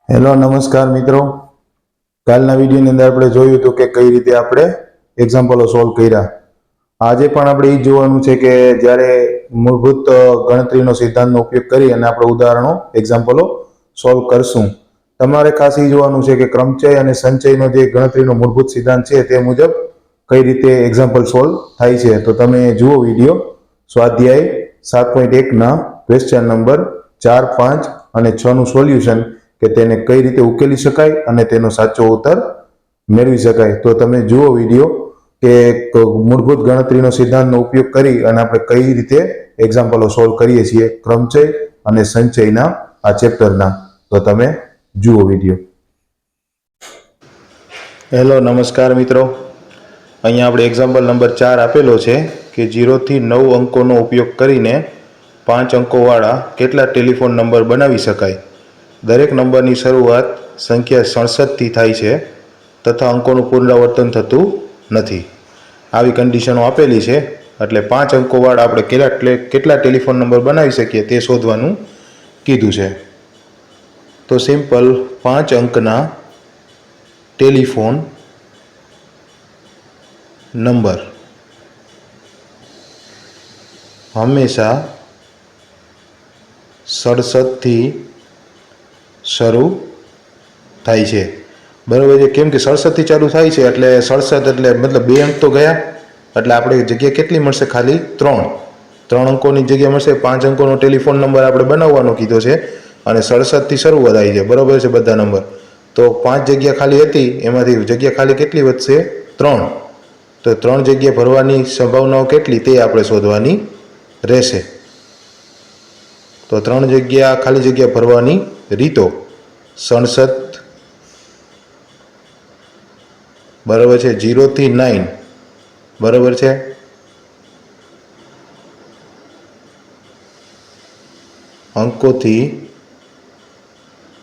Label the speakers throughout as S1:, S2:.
S1: Hello નમસ્કાર મિત્રો, કાલના વિડીયોની અંદર આપણે જોયું હતું કે કઈ રીતે આપણે એક્ઝામ્પલો સોલ્વ કર્યા. આજે પણ આપણે એ જોવાનું છે કે જ્યારે મૂળભૂત ગણતરીનો સિદ્ધાંતનો ઉપયોગ કરી અને આપણે ઉદાહરણો એક્ઝામ્પલો સોલ્વ કરશું. તમારે ખાસ એ જોવાનું છે કે ક્રમચય અને સંચયનો જે ગણતરીનો મૂળભૂત સિદ્ધાંત છે તે મુજબ કઈ રીતે એક્ઝામ્પલ સોલ્વ થાય છે. તો તમે જુઓ વિડીયો. સ્વાધ્યાય 7.1ના ક્વેશ્ચન નંબર 4, 5 અને 6નું સોલ્યુશન કે તેને કઈ રીતે ઉકેલી શકાય અને તેનો સાચો ઉત્તર મેળવી શકાય. તો તમે જુઓ વિડીયો કે મૂળભૂત ગણતરીનો સિદ્ધાંતનો ઉપયોગ કરી અને આપણે કઈ રીતે એક્ઝામ્પલો સોલ્વ કરીએ છીએ ક્રમચય અને સંચયના આ ચેપ્ટરના. તો તમે જુઓ વિડીયો. હેલો નમસ્કાર મિત્રો, અહીંયા આપણે એક્ઝામ્પલ નંબર 4 આપેલો છે કે 0 થી 9 અંકોનો ઉપયોગ કરીને 5 અંકોવાળા કેટલા ટેલિફોન નંબર બનાવી શકાય. દરેક નંબરની શરૂઆત સંખ્યા 67થી થાય છે તથા અંકોનું પુનરાવર્તન થતું નથી. આવી કન્ડિશનો આપેલી છે એટલે 5 અંકોવાળા આપણે કેટલા ટેલિફોન નંબર બનાવી શકીએ તે શોધવાનું કીધું છે. તો સિમ્પલ 5 અંકના ટેલિફોન નંબર હંમેશા 67થી શરૂ થાય છે. બરાબર છે, કેમ કે 67થી ચાલુ થાય છે એટલે 67 એટલે મતલબ 2 અંક તો ગયા એટલે આપણે જગ્યા કેટલી મળશે? ખાલી 3 અંકોની જગ્યા મળશે. 5 અંકોનો ટેલિફોન નંબર આપણે બનાવવાનો કીધો છે અને 67થી શરૂઆત આવી છે. બરાબર છે બધા નંબર. તો 5 જગ્યા ખાલી હતી એમાંથી જગ્યા ખાલી કેટલી વધશે? 3. તો 3 જગ્યા ભરવાની સંભાવનાઓ કેટલી તે આપણે શોધવાની રહેશે. તો 3 જગ્યા ખાલી જગ્યા ભરવાની રીતો: 67 બરાબર છે, 0 થી 9 બરાબર છે, અંકોથી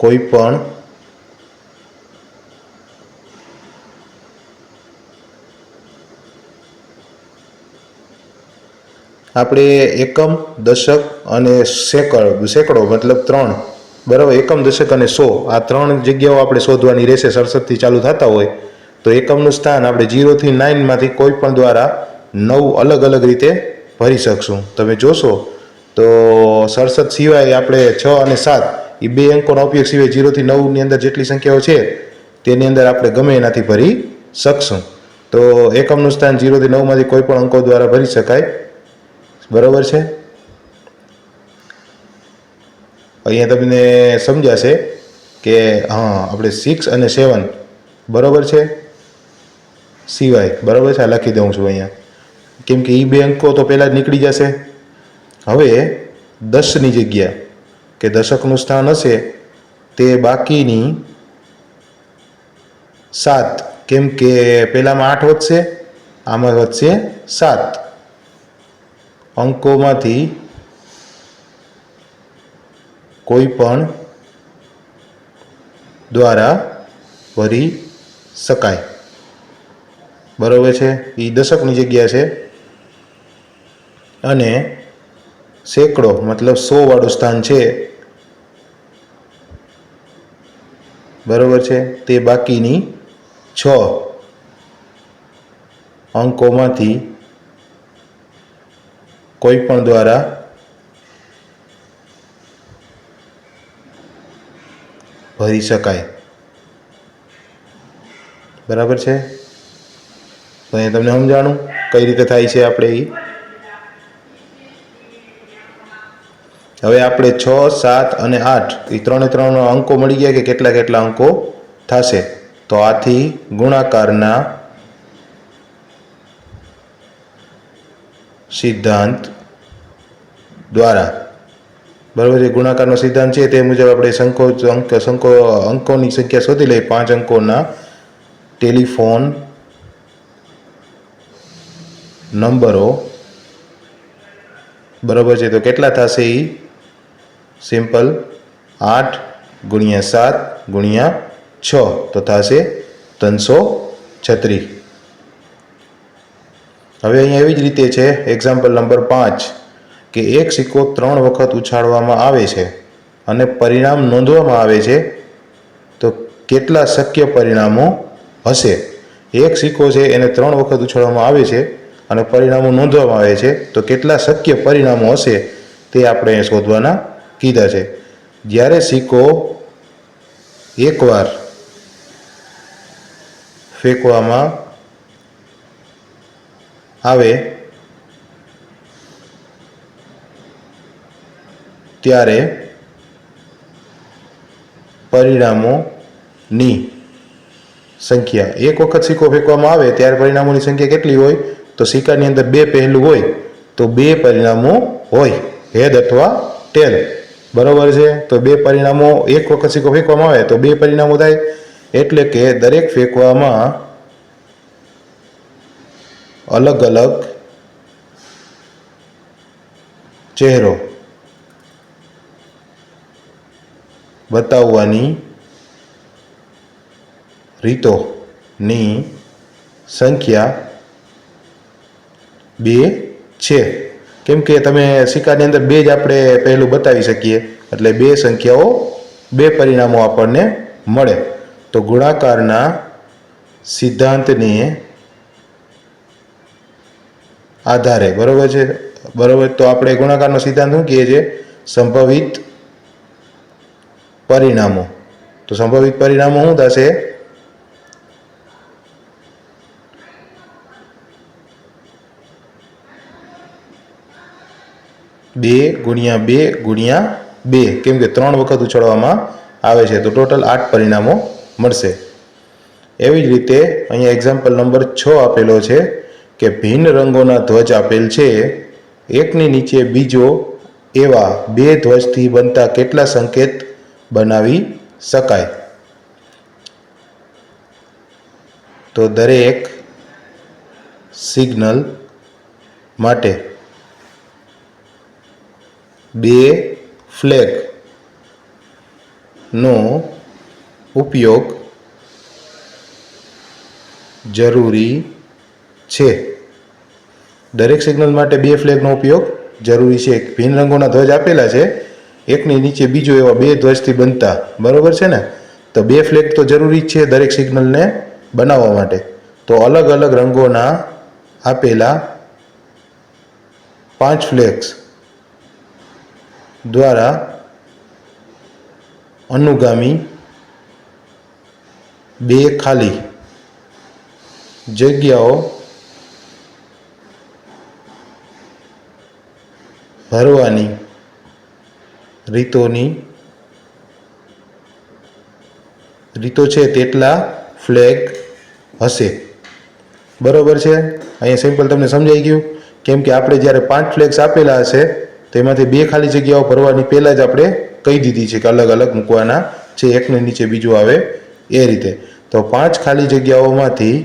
S1: કોઈ પણ આપણે એકમ, દશક અને સેંકડો મતલબ 3 બરાબર. એકમ, દશક અને 100 આ 3 જગ્યાઓ આપણે શોધવાની રહેશે. 67થી ચાલુ થતા હોય તો એકમનું સ્થાન આપણે 0 થી 9 માંથી કોઈ પણ દ્વારા 9 અલગ અલગ રીતે ભરી શકશું. તમે જોશો તો 67 સિવાય આપણે 6 અને 7 એ 2 અંકોના ઉપયોગ સિવાય 0 થી 9ની અંદર જેટલી સંખ્યાઓ છે તેની અંદર આપણે ગમે એનાથી ભરી શકશું. તો એકમનું સ્થાન 0 થી 9 માંથી કોઈ પણ અંકો દ્વારા ભરી શકાય. બરાબર છે. અહીંયા તમને સમજાશે કે હા આપણે 6 અને 7 બરાબર છે સિવાય. બરાબર છે, આ લખી દઉં છું અહીંયા કેમ કે એ 2 અંકો તો પહેલાં જ નીકળી જશે. હવે 10ની જગ્યા કે દશકનું સ્થાન હશે તે બાકીની 7, કેમ કે પહેલામાં 8 વધશે, આમાં વધશે 7 અંકોમાંથી કોઈ પણ દ્વારા ભરી શકાય. બરાબર છે, એ દશકની જગ્યા છે. અને સેંકડો મતલબ 100 વાળું સ્થાન છે બરાબર છે, તે બાકીની 6 અંકોમાંથી કોઈ પણ દ્વારા ભરી શકાય. બરાબર છે. તો અહીંયા તમને સમજાણું કઈ રીતે થાય છે આપણે એ. હવે આપણે 6, 7 અને 8 એ 3 અંકો મળી ગયા કે કેટલા અંકો થશે. તો આથી ગુણાકારના સિદ્ધાંત દ્વારા બરાબર છે, ગુણાકારનો સિદ્ધાંત છે તે મુજબ આપણે અંકોની સંખ્યા શોધી લઈએ. 5 અંકોના ટેલિફોન નંબરો બરાબર છે. તો કેટલા થશે? એ સિમ્પલ 8 × 7 × 6 તો થશે 336. હવે અહીંયા એવી જ રીતે છે એક્ઝામ્પલ નંબર 5 કે એક સિક્કો 3 વખત ઉછાળવામાં આવે છે અને પરિણામ નોંધવામાં આવે છે કેટલા શક્ય પરિણામો હશે? એક સિક્કો છે એને 3 વખત ઉછાળવામાં આવે છે અને પરિણામો નોંધવામાં આવે છે, તો કેટલા શક્ય પરિણામો હશે તે આપણે શોધવાના કીધા છે. જ્યારે સિક્કો એકવાર ફેંકવામાં આવે ત્યારે પરિણામોની સંખ્યા, એક વખત સિક્કો ફેંકવામાં આવે ત્યારે પરિણામોની સંખ્યા કેટલી હોય? તો સિક્કાની અંદર 2 પહેલું હોય તો 2 પરિણામો હોય, હેડ અથવા ટેલ. બરોબર છે? તો 2 પરિણામો, એક વખત સિક્કો ફેંકવામાં આવે તો 2 પરિણામો થાય, એટલે કે દરેક ફેંકવામાં અલગ અલગ ચહેરો બતાવવાની રીતોની સંખ્યા 2 છે. કેમ કે તમે સિક્કાની અંદર 2 જ આપણે પહેલું બતાવી શકીએ, એટલે 2 સંખ્યાઓ, 2 પરિણામો આપણને મળે. તો ગુણાકારના સિદ્ધાંતને આધારે, બરોબર છે? બરોબર, તો આપણે ગુણાકારનો સિદ્ધાંત શું કહીએ છીએ? સંભવિત પરિણામો. તો સંભવિત પરિણામો શું થશે? 2 ગુણ્યા 2 ગુણ્યા 2, કેમ કે 3 વખત ઉછાળવામાં આવે છે, તો ટોટલ 8 પરિણામો મળશે. એવી જ રીતે અહીંયા એક્ઝામ્પલ નંબર 6 આપેલો છે કે ભિન્ન રંગોના ધ્વજ આપેલ છે, એકની નીચે બીજો એવા 2 ધ્વજથી બનતા કેટલા સંકેત બનાવી શકાય? તો દરેક સિગ્નલ માટે 2 ફ્લેગનો ઉપયોગ જરૂરી છે. દરેક સિગ્નલ માટે 2 ફ્લેગનો ઉપયોગ જરૂરી છે. ભિન્ન રંગોના ધ્વજ આપેલા છે, એકની નીચે બીજો એવા 2 ધ્વજથી બનતા, બરોબર છે ને? તો 2 ફ્લેગ તો જરૂરી જ છે દરેક સિગ્નલને બનાવવા માટે. તો અલગ અલગ રંગોના આપેલા 5 ફ્લેગ્સ દ્વારા અનુગામી 2 ખાલી જગ્યાઓ ભરવાની રીતો છે તેટલા ફ્લેગ હશે. બરોબર છે? અહીંયા સિમ્પલ તમને સમજાઈ ગયું. કેમ કે આપણે જ્યારે 5 ફ્લેગ્સ આપેલા હશે તેમાંથી 2 ખાલી જગ્યાઓ ભરવાની પહેલાં જ આપણે કહી દીધી છે કે અલગ અલગ મૂકવાના છે, એકને નીચે બીજું આવે એ રીતે. તો 5 ખાલી જગ્યાઓમાંથી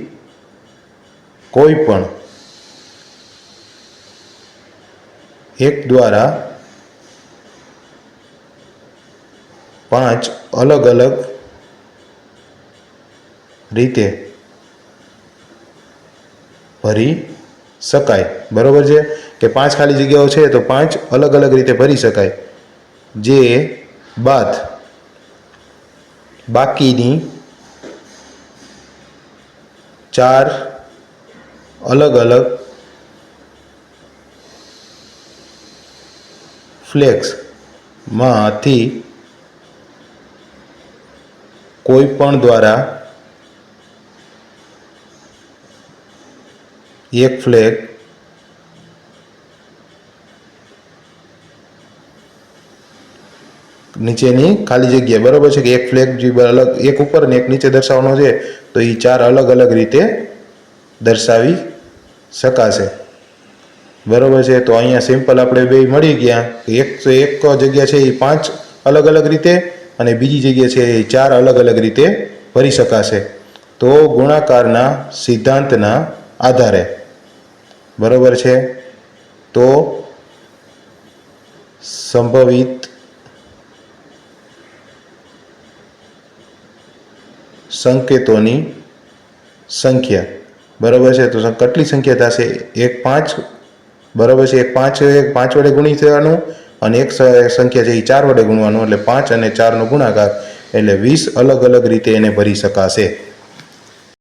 S1: કોઈ પણ એક દ્વારા 5 અલગ અલગ રીતે ભરી શકાય. બરોબર છે? કે 5 ખાલી જગ્યાઓ છે તો 5 અલગ અલગ રીતે ભરી શકાય, જે બાદ બાકીની 4 અલગ અલગ ફ્લેગ્સમાંથી કોઈ પણ દ્વારા એક ફ્લેગ નીચેની ખાલી જગ્યા, બરોબર છે? કે એક ફ્લેગ જે અલગ, એક ઉપર ને એક નીચે દર્શાવવાનો છે, તો એ 4 અલગ અલગ રીતે દર્શાવી શકાશે. બરોબર છે? તો અહીંયા સિમ્પલ આપણે 2 મળી ગયા. એક જગ્યા છે એ 5 અલગ અલગ રીતે અને બીજી જગ્યા છે એ 4 અલગ અલગ રીતે ભરી શકાશે. તો ગુણાકારના સિદ્ધાંતના આધારે, બરોબર છે, તો સંભવિત સંકેતોની સંખ્યા, બરોબર છે, તો કેટલી સંખ્યા થશે? 1 5, બરોબર છે? 5 વડે ગુણી થવાનું અને એક સંખ્યા છે એ 4 વડે ગુણવાનું, એટલે 5 અને 4 નો ગુણાકાર એટલે 20 અલગ અલગ રીતે એને ભરી શકાશે।